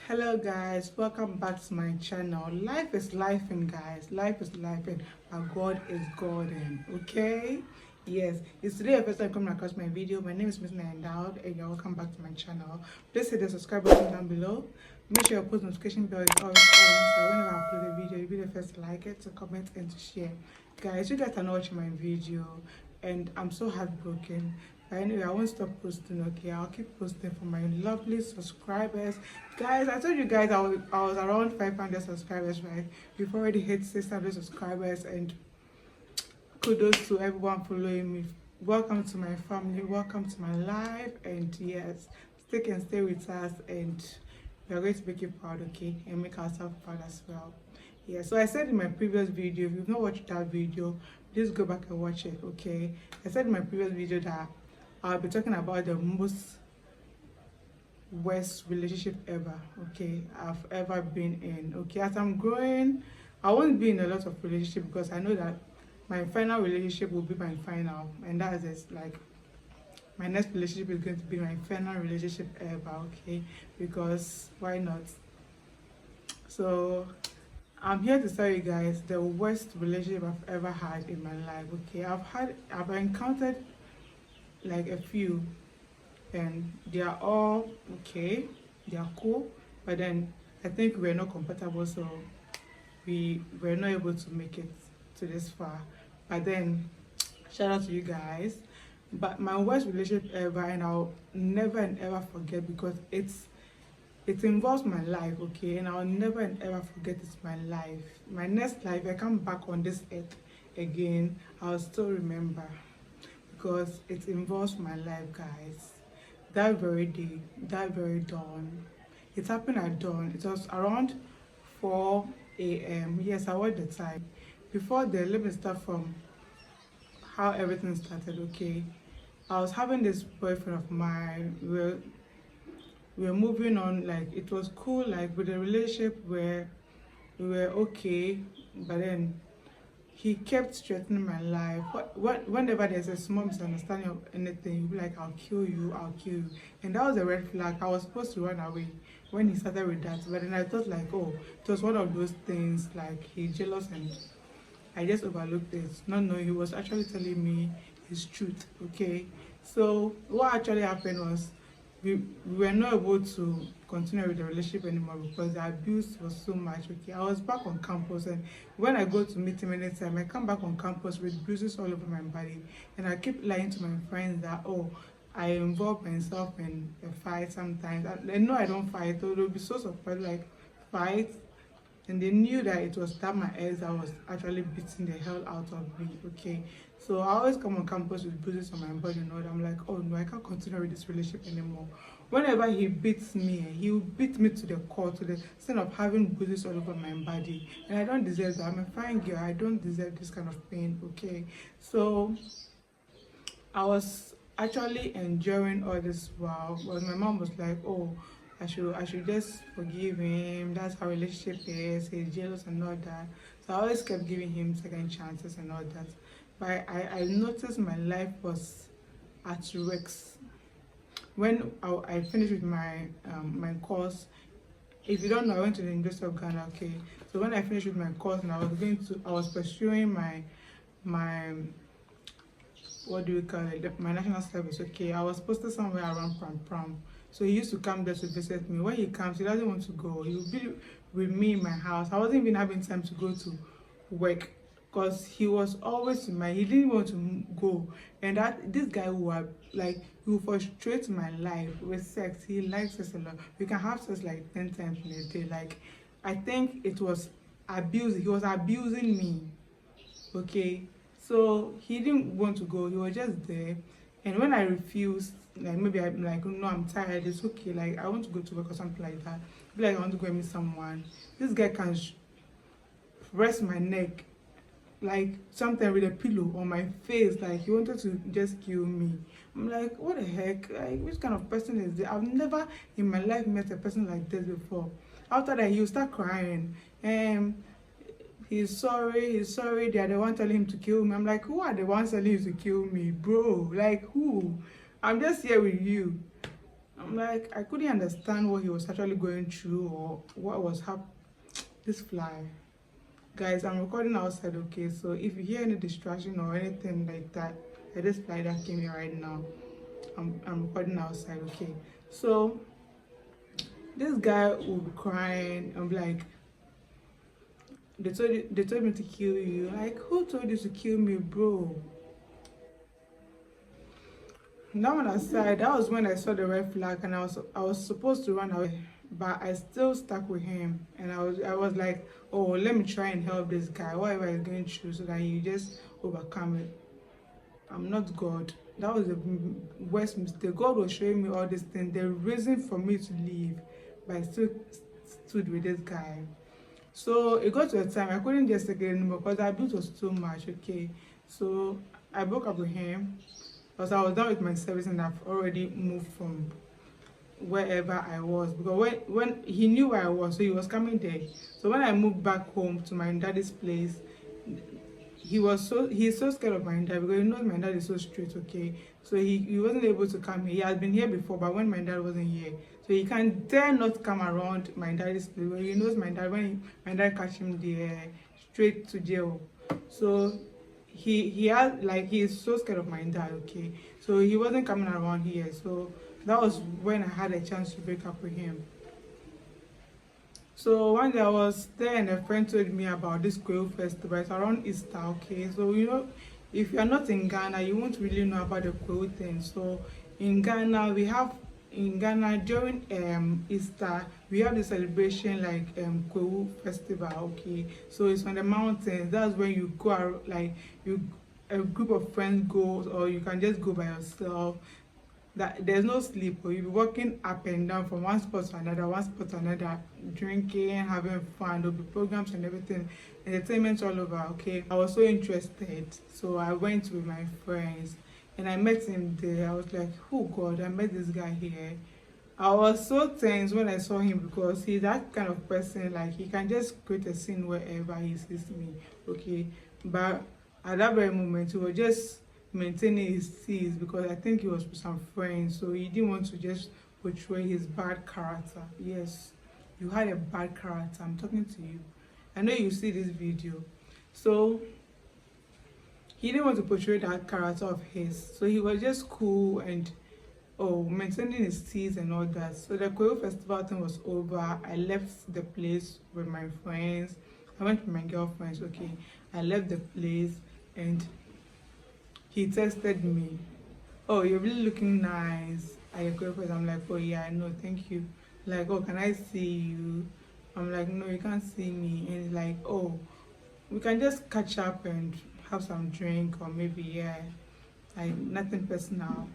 Hello guys, welcome back to my channel. Life is lifing, guys. Life is lifing, but God is golden. Okay? Yes, it's today the first time coming across my video. My name is Miss Endowed and you're welcome back to my channel. Please hit the subscribe button down below. Make sure your post notification bell is always on so whenever I upload a video, you'll be the first to like it, to comment and to share. Guys, you guys are not watching my video and I'm so heartbroken. But anyway, I won't stop posting, okay? I'll keep posting for my lovely subscribers. Guys, I told you guys I was around 500 subscribers, right? We've already hit 600 subscribers, and kudos to everyone following me. Welcome to my family, welcome to my life, and yes, stick and stay with us, and we are going to make you proud, okay? And make ourselves proud as well. Yeah, so I said in my previous video, if you've not watched that video, please go back and watch it, okay? I said in my previous video that I'll be talking about the most worst relationship ever, okay, I've ever been in. Okay, as I'm growing, I won't be in a lot of relationship because I know that my final relationship will be my final, and that is like my next relationship is going to be my final relationship ever, okay, because why not? So I'm here to tell you guys the worst relationship I've ever had in my life. Okay, I've encountered like a few, and they are all okay, they are cool, but then I think we're not compatible, so we were not able to make it to this far. But then shout out to you guys. But my worst relationship ever, and I'll never and ever forget, because it involves my life, okay, and I'll never and ever forget it's my life. My next life, I come back on this earth again, I'll still remember, because it involves my life, guys. That very day, that very dawn, it happened at dawn. It was around 4 a.m. Yes, I watched the time. Before the let me start from how everything started, okay? I was having this boyfriend of mine. We were moving on, like it was cool, like with the relationship where we were okay, but then he kept threatening my life. Whenever there's a small misunderstanding of anything, he'll be like, I'll kill you, I'll kill you. And that was a red flag. I was supposed to run away when he started with that. But then I thought like, oh, it was one of those things, like he's jealous, and I just overlooked it. Not knowing he was actually telling me his truth, okay? So what actually happened was we were not able to continue with the relationship anymore because the abuse was so much, okay? I was back on campus, and when I go to meet him anytime, I come back on campus with bruises all over my body, and I keep lying to my friends that, oh, I involve myself in a fight sometimes. They know I don't fight, so they'll be so surprised, like, fight? And they knew that it was that my ex that was actually beating the hell out of me, okay? So I always come on campus with bruises on my body and all that. I'm like, oh no, I can't continue with this relationship anymore. Whenever he beats me, he will beat me to the core, to the extent of having bruises all over my body. And I don't deserve that. I'm a fine girl. I don't deserve this kind of pain, okay? So I was actually enjoying all this while, but my mom was like, oh, I should just forgive him. That's how relationship is. He's jealous and all that. So I always kept giving him second chances and all that. But I noticed my life was at risk when I finished with my course. If you don't know, I went to the University of Ghana. Okay, so when I finished with my course and I was pursuing my what do we call it, my national service, okay, I was posted somewhere around Pram. So he used to come there to visit me. When he comes, he doesn't want to go. He will be with me in my house. I wasn't even having time to go to work because he was always in he didn't want to go. And this guy who are like, he will frustrate my life with sex. He likes sex a lot. We can have sex like 10 times in a day. Like, I think it was abuse. He was abusing me, okay? So he didn't want to go. He was just there. And when I refused, like maybe I'm like, no, I'm tired, it's okay, like I want to go to work or something like that. Be like, I want to go and meet someone. This guy can press my neck, like something with a pillow on my face, like he wanted to just kill me. I'm like, what the heck? Like, which kind of person is this? I've never in my life met a person like this before. After that, he'll start crying. He's sorry, they are the one telling him to kill me. I'm like, who are the ones telling you to kill me, bro? Like, who? I'm just here with you. I'm like, I couldn't understand what he was actually going through or what was happening. This fly. Guys, I'm recording outside, okay? So if you hear any distraction or anything like that, this fly that came here right now, I'm recording outside, okay? So this guy will be crying. I'm like, they told me to kill you. Like, who told you to kill me, bro? That one aside, that was when I saw the red flag and I was supposed to run away, but I still stuck with him, and I was like, oh, let me try and help this guy, whatever he's going through, so that he just overcome it. I'm not God. That was the worst mistake. God was showing me all these things, the reason for me to leave, but I still stood with this guy. So it got to a time I couldn't just take it anymore because the abuse was too much, okay? So I broke up with him because I was done with my service and I've already moved from wherever I was, because when he knew where I was, so he was coming there. So when I moved back home to my daddy's place, he's so scared of my dad because he knows my dad is so straight, okay? So he wasn't able to come here. He has been here before, but when my dad wasn't here, so he can dare not come around my daddy's place. He knows my dad, when my dad catch him there, straight to jail. So he has, like, he is so scared of my dad, okay? So he wasn't coming around here. So that was when I had a chance to break up with him. So one day I was there and a friend told me about this Quail festival. It's around Easter, okay? So if you're not in Ghana, you won't really know about the Quail thing. So in Ghana, during Easter, we have the celebration like Quail festival, okay? So it's on the mountains. That's when you go out, like a group of friends goes, or you can just go by yourself. That there's no sleep, or you'll be walking up and down from one spot to another, drinking, having fun. There'll be programs and everything, entertainment all over, okay? I was so interested, so I went with my friends and I met him there. I was like, oh God, I met this guy here. I was so tense when I saw him because he's that kind of person, like he can just create a scene wherever he sees me, okay? But at that very moment, he was just maintaining his peace because I think he was with some friends, so he didn't want to just portray his bad character. Yes, you had a bad character. I'm talking to you. I know you see this video. So he didn't want to portray that character of his, so he was just cool and maintaining his teeth and all that. So the Koyo festival thing was over. I left the place with my friends. I went with my girlfriends, okay? I left the place and he texted me, oh, you're really looking nice at your girlfriend. I'm like, oh yeah, I know, thank you. Like, oh, can I see you? I'm like, no, you can't see me. And he's like, oh, we can just catch up and have some drink, or maybe, yeah, like nothing personal.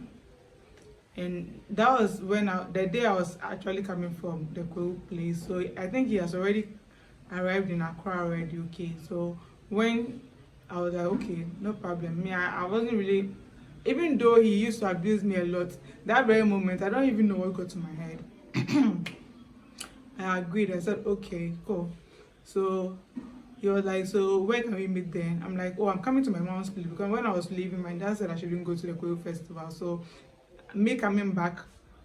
And that was when the day I was actually coming from the Kwewu place. So I think he has already arrived in Accra already, okay? So when I was like, okay, no problem. Me, I wasn't really, even though he used to abuse me a lot, that very moment, I don't even know what got to my head. I agreed. I said, okay, cool. So he was like, so where can we meet then? I'm like, oh, I'm coming to my mom's place, because when I was leaving, my dad said I shouldn't go to the Kwewu festival. So me coming back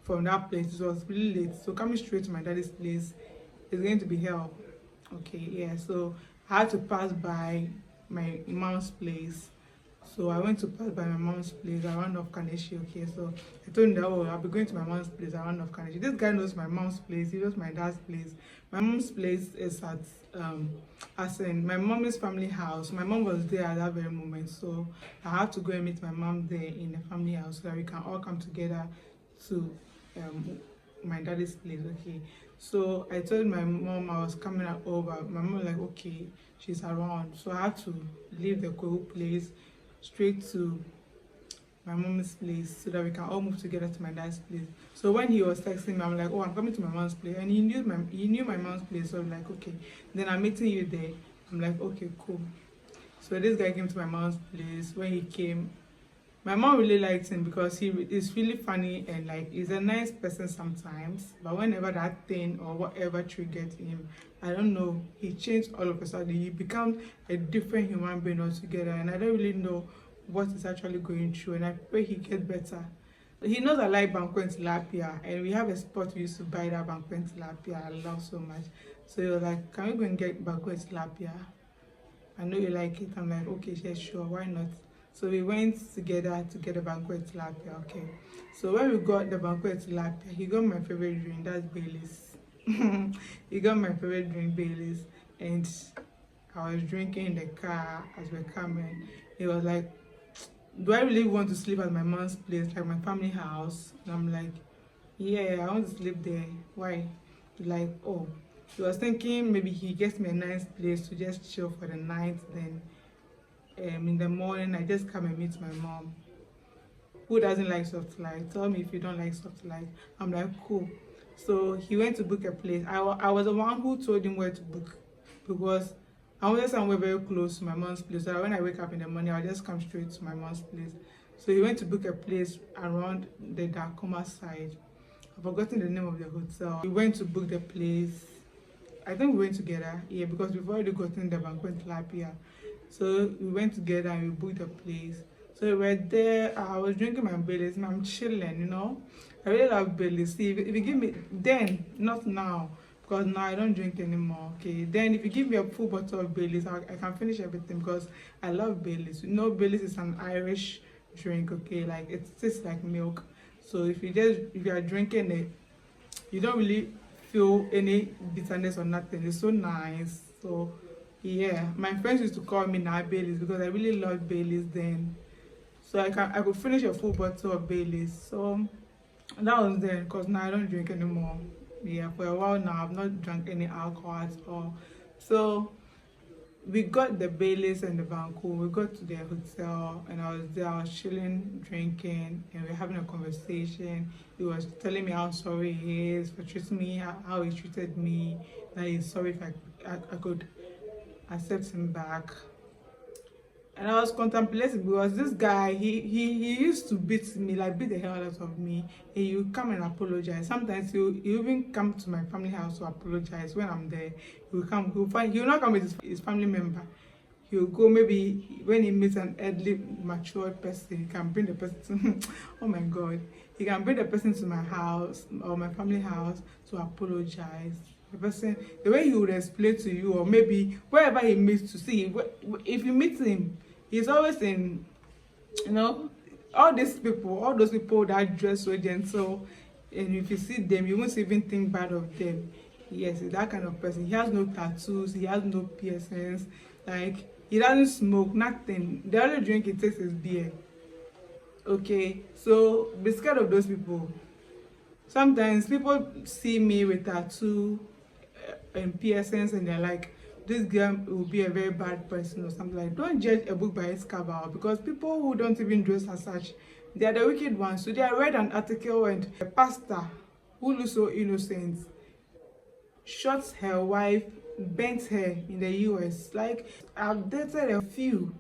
from that place, it was really late. So coming straight to my daddy's place is going to be hell. Okay, yeah. So I had to pass by my mom's place. So I went to pass by my mom's place around of Kaneshi, okay? So I told him that, oh, I'll be going to my mom's place around of Kaneshi. This guy knows my mom's place, he knows my dad's place. My mom's place is at, as in my mommy's family house. My mom was there at that very moment, so I had to go and meet my mom there in the family house so that we can all come together to my daddy's place, okay? So I told my mom I was coming over. My mom was like, okay, she's around. So I had to leave the Kwewu place straight to my mom's place so that we can all move together to my dad's place. So when he was texting me, I'm like, oh, I'm coming to my mom's place, and he knew my mom's place. So I'm like, okay, then I'm meeting you there. I'm like, okay, cool. So this guy came to my mom's place. When he came, my mom really liked him because he is really funny and like he's a nice person sometimes, but whenever that thing or whatever triggered him, I don't know, he changed all of a sudden. He became a different human being altogether, and I don't really know what is actually going through, and I pray he gets better He knows I like banquet tilapia, and we have a spot we used to buy that banquet tilapia I love so much. So he was like, "Can we go and get banquet tilapia? I know you like it." I'm like, "Okay, yeah, sure, why not?" So we went together to get the banquet tilapia. Okay. So when we got the banquet tilapia, he got my favorite drink, that's Baileys. He got my favorite drink, Baileys, and I was drinking in the car as we're coming. He was like, "Do I really want to sleep at my mom's place, like my family house?" And I'm like, "Yeah, I want to sleep there. Why?" He's like, "Oh." He was thinking maybe he gets me a nice place to just chill for the night. Then in the morning, I just come and meet my mom. Who doesn't like soft light? Tell me if you don't like soft light. I'm like, cool. So he went to book a place. I was the one who told him where to book, because I wanted somewhere very close to my mom's place. So that when I wake up in the morning, I'll just come straight to my mom's place. So he went to book a place around the Dakoma side. I've forgotten the name of the hotel. We went to book the place. I think we went together, yeah, because we've already gotten the banquet tilapia. So we went together and we booked the place. So we were there. I was drinking my Baileys and I'm chilling, you know. I really love Baileys. See, if you give me, then, not now, because now I don't drink anymore, okay. Then if you give me a full bottle of Baileys, I can finish everything, because I love Baileys. You know, Baileys is an Irish drink, okay. Like, it tastes like milk. So if you are drinking it, you don't really feel any bitterness or nothing. It's so nice. So yeah, my friends used to call me now Baileys, because I really loved Baileys then. So I could finish a full bottle of Baileys. So that was then, because now I don't drink anymore. Yeah, for a while now I've not drunk any alcohol at all. So we got the Baileys and the Banco. We got to the hotel and I was there, I was chilling, drinking, and we were having a conversation. He was telling me how sorry he is for treating me, how he treated me, that he's sorry if I could accept him back. And I was contemplating, because this guy, he used to beat me, like beat the hell out of me. And he would come and apologize. Sometimes he even come to my family house to apologize when I'm there. He will come, he will not come with his family member. He will go, maybe when he meets an elderly, mature person, he can bring the person to, oh my God, he can bring the person to my house or my family house to apologize. The person, the way he would explain to you, or maybe wherever he meets, to see if you meet him, he's always in, you know, all those people that dress so gentle, and if you see them, you won't even think bad of them. Yes, he's that kind of person. He has no tattoos, he has no piercings, like he doesn't smoke, nothing. The only drink he takes is beer. Okay, so be scared of those people. Sometimes people see me with tattoo and piercings, and they're like, this girl will be a very bad person or something. Like, don't judge a book by its cover, because people who don't even dress as such, they are the wicked ones. So I read an article, and a pastor who looks so innocent shot her wife, bent her in the US. Like, I've dated a few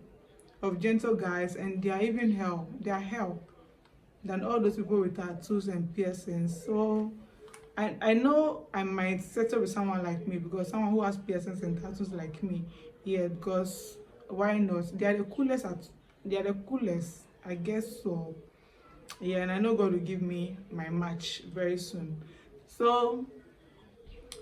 of gentle guys, and they are even hell. They are hell than all those people with tattoos and piercings. So I know I might settle with someone like me, because someone who has piercings and tattoos like me, yeah, because why not? They are the coolest I guess so. Yeah, and I know God will give me my match very soon. So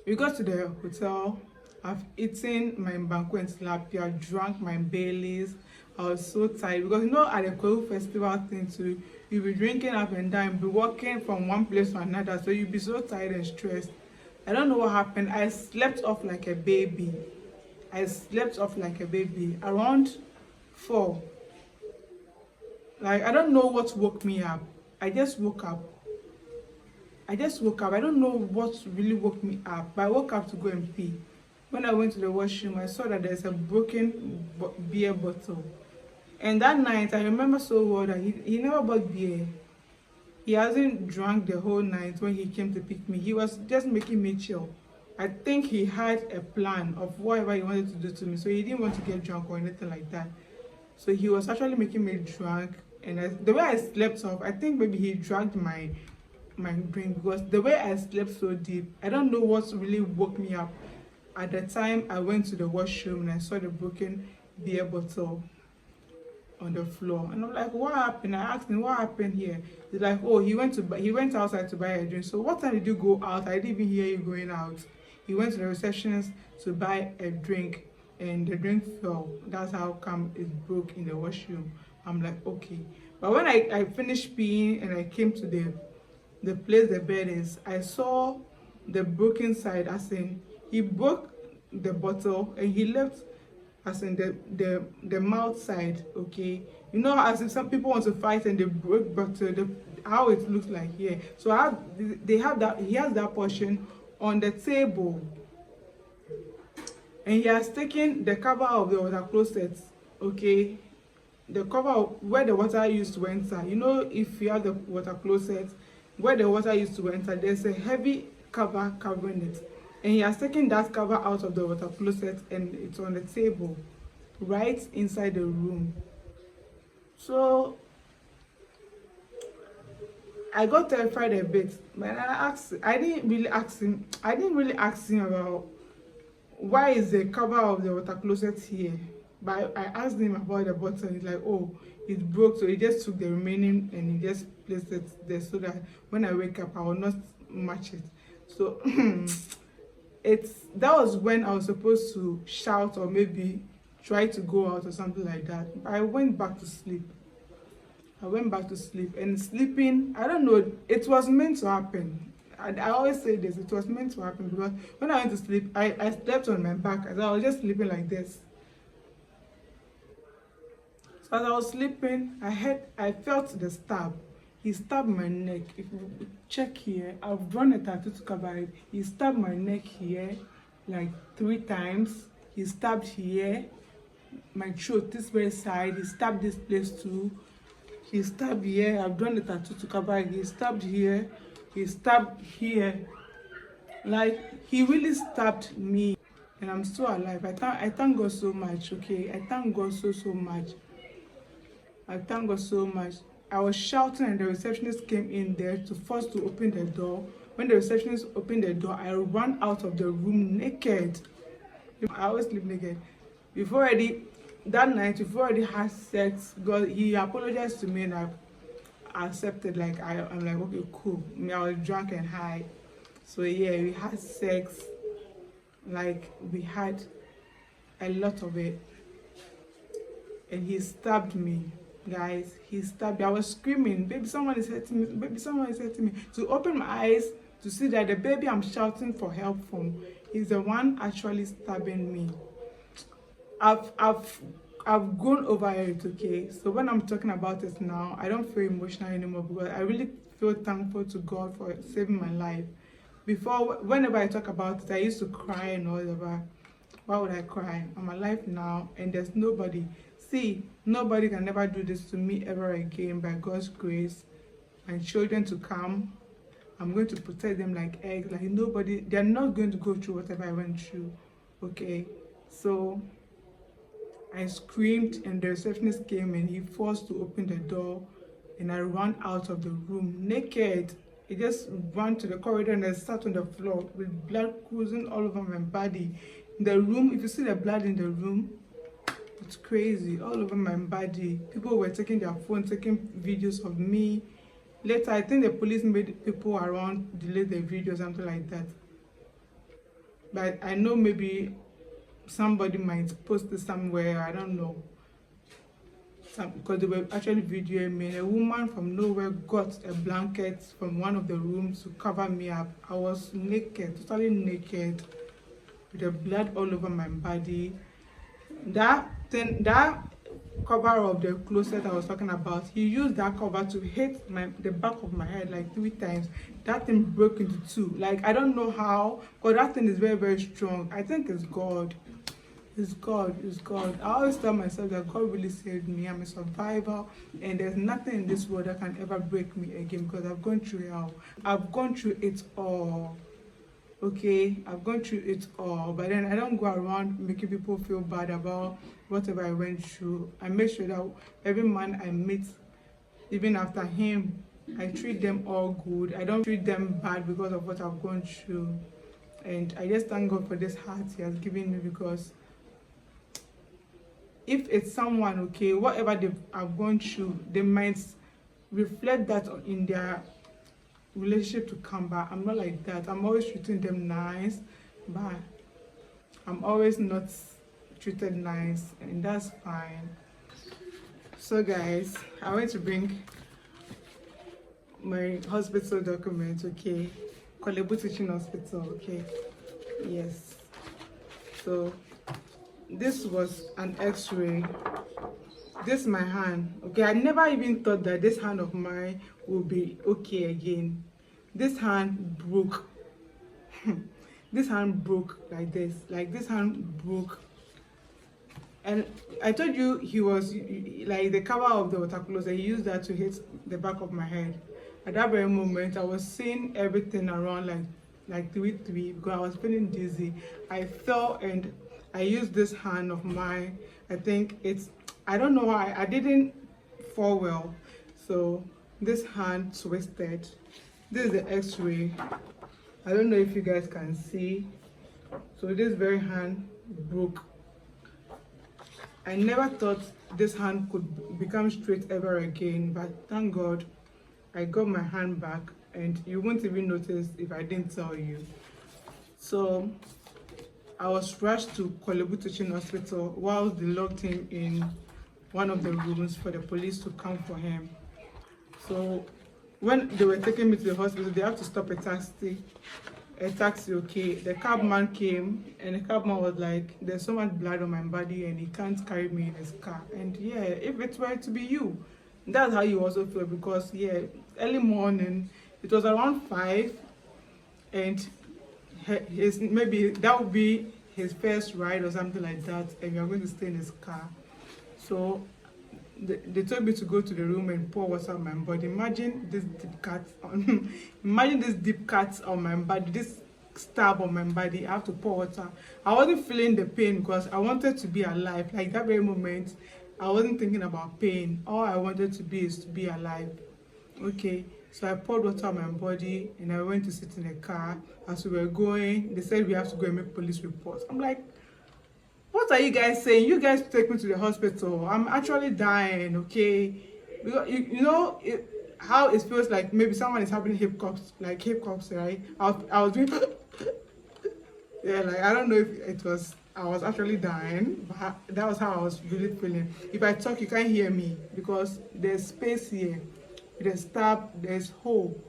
we got to the hotel. I've eaten my banquet tilapia, drank my Baileys. I was so tired, because you know, at the Kwewu festival thing too, you'll be drinking up and down, be walking from one place to another, so you'll be so tired and stressed. I don't know what happened. I slept off like a baby. Around 4. Like, I don't know what woke me up. I just woke up. I don't know what really woke me up, but I woke up to go and pee. When I went to the washroom, I saw that there's a broken beer bottle. And that night, I remember so well that he never bought beer. He hasn't drank the whole night when he came to pick me. He was just making me chill. I think he had a plan of whatever he wanted to do to me, so he didn't want to get drunk or anything like that. So he was actually making me drunk. And the way I slept off, I think maybe he dragged my brain, because the way I slept so deep, I don't know what really woke me up. At the time, I went to the washroom and I saw the broken beer bottle. on the floor. And I'm like, what happened? I asked him, what happened here? He's like, oh, he went outside to buy a drink. So what time did you go out? I didn't even hear you going out. He went to the receptionist to buy a drink, and the drink fell. That's how come it broke in the washroom. I'm like, okay. But when I finished peeing and I came to the place the bed is, I saw the broken side, as in he broke the bottle and he left, as in the mouth side. Okay, you know, as if some people want to fight and they broke bottle, how it looks like here. So they have that, he has that portion on the table, and he has taken the cover of the water closet. Okay, the cover of where the water used to enter. You know, if you have the water closet where the water used to enter, there's a heavy cover covering it, and he has taken that cover out of the water closet, and it's on the table right inside the room. So I got terrified a bit, but I didn't really ask him about why is the cover of the water closet here. But I asked him about the bottle. He's like, oh, it broke, so he just took the remaining and he just placed it there so that when I wake up I will not match it. So that was when I was supposed to shout or maybe try to go out or something like that. I went back to sleep. And sleeping, I don't know, it was meant to happen. I always say this, it was meant to happen, because when I went to sleep, I slept on my back as I was just sleeping like this. So as I was sleeping, I felt the stab. He stabbed my neck. If you check here, I've drawn a tattoo to cover it. He stabbed my neck here like 3 times. He stabbed here, my throat, this very side. He stabbed this place too. He stabbed here. I've drawn the tattoo to cover it. He stabbed here. He stabbed here. Like, he really stabbed me, and I'm still alive. I thank God so much. Okay, I thank God so much. I thank God so much. I was shouting and the receptionist came in there to force to open the door. When the receptionist opened the door, I ran out of the room naked. I always sleep naked. That night, we've already had sex, because he apologized to me and I accepted. Like, I'm like, okay, cool. I was drunk and high. So yeah, we had sex. Like, we had a lot of it. And he stabbed me. Guys, he stabbed me. I was screaming, baby, someone is hurting me, baby, someone is hurting me. To open my eyes to see that the baby I'm shouting for help from is the one actually stabbing me. I've gone over it. Okay, so when I'm talking about it now, I don't feel emotional anymore, because I really feel thankful to God for saving my life. Before, whenever I talk about it, I used to cry and all of that. Why would I cry? I'm alive now, and there's nobody. See, nobody can never do this to me ever again. By God's grace, my children to come, I'm going to protect them like eggs. Like, nobody, they're not going to go through whatever I went through. Okay, so I screamed, and the receptionist came and he forced to open the door, and I ran out of the room naked. I just ran to the corridor and I sat on the floor with blood oozing all over my body. In the room, if you see the blood in the room, it's crazy, all over my body. People were taking their phone, taking videos of me. Later, I think the police made people around delete the video, something like that. But I know maybe somebody might post it somewhere, I don't know. Because they were actually videoing me. A woman from nowhere got a blanket from one of the rooms to cover me up. I was naked, totally naked, with the blood all over my body. That cover of the closet I was talking about, he used that cover to hit the back of my head like 3 times. That thing broke into 2. Like, I don't know how, but that thing is very, very strong. I think it's God. It's God. I always tell myself that God really saved me. I'm a survivor, and there's nothing in this world that can ever break me again, because I've gone through hell. I've gone through it all. Okay, I've gone through it all, but then I don't go around making people feel bad about whatever I went through. I make sure that every man I meet, even after him, I treat them all good. I don't treat them bad because of what I've gone through. And I just thank God for this heart he has given me, because if it's someone, okay, whatever they have gone through, they might reflect that in their relationship to come back. I'm not like that. I'm always treating them nice, but I'm always not treated nice, and that's fine. So guys, I went to bring my hospital documents, okay, Kolebu Teaching Hospital, okay, yes. So this was an x-ray. This is my hand, okay. I never even thought that this hand of mine will be okay again. This hand broke. This hand broke like this, like this hand broke. And I told you he was like the cover of the water closet. He used that to hit the back of my head. At that very moment, I was seeing everything around like three because I was feeling dizzy. I fell and I used this hand of mine. I think I don't know why I didn't fall well. So this hand twisted. This is the x-ray. I don't know if you guys can see. So this very hand broke. I never thought this hand could become straight ever again, but thank God I got my hand back, and you won't even notice if I didn't tell you. So I was rushed to Kolebu Teaching Hospital while they locked him in one of the rooms for the police to come for him. So when they were taking me to the hospital, they have to stop a taxi, okay. The cabman came, and the cabman was like, there's so much blood on my body and he can't carry me in his car. And yeah, if it were to be you, that's how you also feel, because yeah, early morning, it was around 5, and maybe that would be his first ride or something like that, and you're going to stay in his car. So they told me to go to the room and pour water on my body. Imagine this deep cut on imagine this deep cut on my body, this stab on my body. I have to pour water. I wasn't feeling the pain because I wanted to be alive. Like that very moment, I wasn't thinking about pain. All I wanted to be is to be alive. Okay, so I poured water on my body and I went to sit in a car. As we were going, they said we have to go and make police reports. I'm like, what are you guys saying? You guys take me to the hospital. I'm actually dying, okay? Because you know how it feels like maybe someone is having hiccups, right? I was doing yeah, like I don't know if it was I was actually dying, but that was how I was really feeling. If I talk, you can't hear me because there's space here. There's stab, there's hole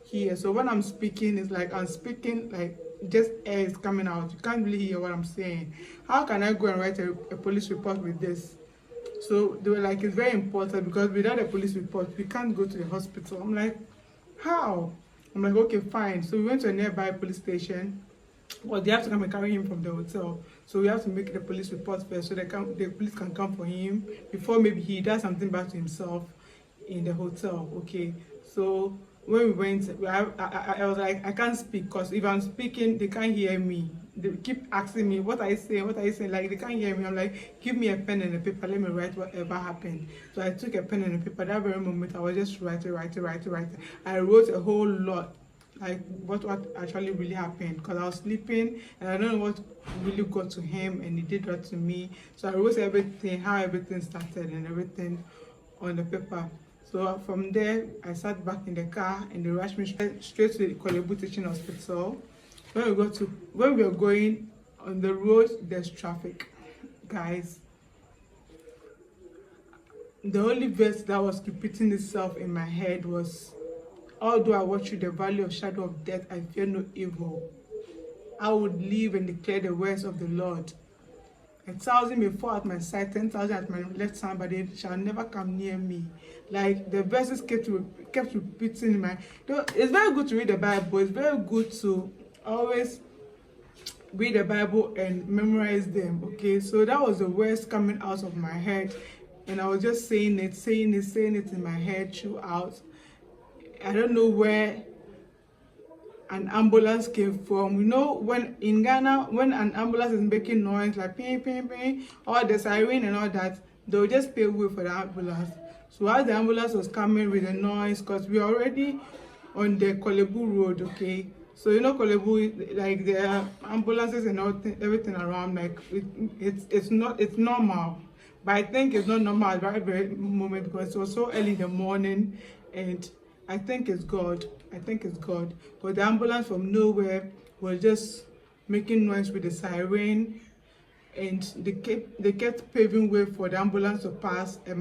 here. So when I'm speaking, it's like I'm speaking like just air is coming out. You can't really hear what I'm saying. How can I go and write a police report with this? So they were like, it's very important because without a police report, we can't go to the hospital. I'm like, how? I'm like, okay, fine. So we went to a nearby police station. Well, they have to come and carry him from the hotel. So we have to make the police report first so the police can come for him before maybe he does something bad to himself in the hotel, okay? So when we went, I was like, I can't speak because if I'm speaking, they can't hear me. They keep asking me, what are you saying? What are you saying? Like, they can't hear me. I'm like, give me a pen and a paper. Let me write whatever happened. So I took a pen and a paper. That very moment, I was just writing. I wrote a whole lot, like what actually really happened, because I was sleeping and I don't know what really got to him and he did that to me. So I wrote everything, how everything started and everything on the paper. So from there, I sat back in the car and they rushed me straight to the Kolebu Teaching Hospital. When we were going on the road, there's traffic, guys. The only verse that was repeating itself in my head was, although I walk through the valley of shadow of death, I fear no evil. I would live and declare the words of the Lord. 1,000 may fall at my side, 10,000 at my left hand, but they shall never come near me. Like the verses kept repeating in my. It's very good to read the Bible. It's very good to always read the Bible and memorize them. Okay, so that was the words coming out of my head, and I was just saying it in my head throughout. I don't know where an ambulance came from. You know, when in Ghana, when an ambulance is making noise like ping ping ping, or the siren and all that, they'll just pay way for the ambulance. So as the ambulance was coming with the noise, because we're already on the Kolebu road, okay? So you know Kolebu, like the ambulances and everything around, like it's normal. But I think it's not normal at that very moment because it was so early in the morning, and I think it's God. I think it's God. But the ambulance from nowhere was just making noise with the siren, and they kept paving way for the ambulance to pass, and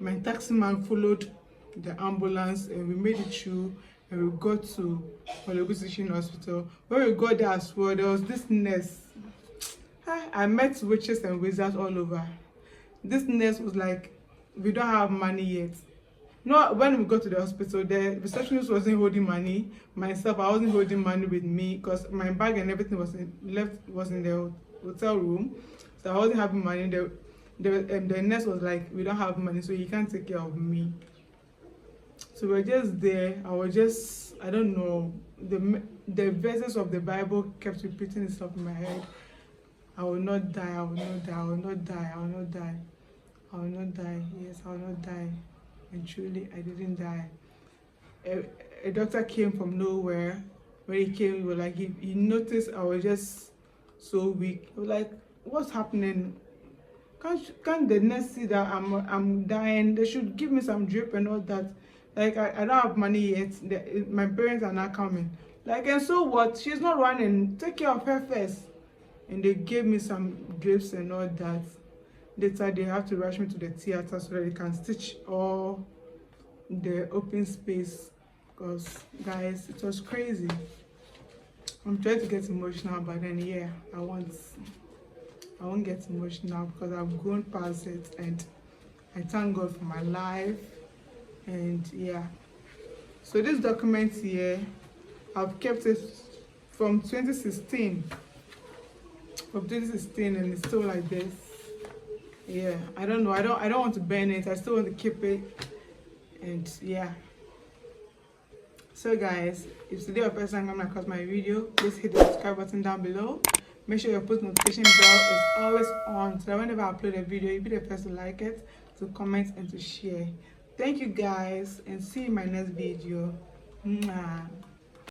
my taxi man followed the ambulance, and we made it through, and we got to Olubusi Hospital. When we got there as well, there was this nurse. I met witches and wizards all over. This nurse was like, we don't have money yet. No, when we got to the hospital, the receptionist wasn't holding money. Myself, I wasn't holding money with me because my bag and everything was in the hotel room. So I wasn't having money. The nurse was like, we don't have money, so you can't take care of me. So we're just there. I don't know. The verses of the Bible kept repeating itself in my head. I will not die, I will not die, I will not die, I will not die. I will not die. Yes, I will not die. And truly, I didn't die. A doctor came from nowhere. When he came, he was like, he noticed I was just so weak. He was like, what's happening? Can't the nurse see that I'm dying? They should give me some drip and all that. Like, I don't have money yet. My parents are not coming. Like, and so what? She's not running. Take care of her first. And they gave me some drips and all that. Later, they have to rush me to the theater so that they can stitch all the open space. Because, guys, it was crazy. I'm trying to get emotional, but then, yeah, I won't get emotional because I've grown past it, and I thank God for my life. And, yeah. So, this document here, I've kept it from 2016. From 2016, and it's still like this. Yeah, I don't know. I don't want to burn it. I still want to keep it. And yeah. So guys, if today your first time coming across my video, please hit the subscribe button down below. Make sure your post notification bell is always on so that whenever I upload a video, you'll be the first to like it, to comment, and to share. Thank you guys, and see you in my next video. Mwah.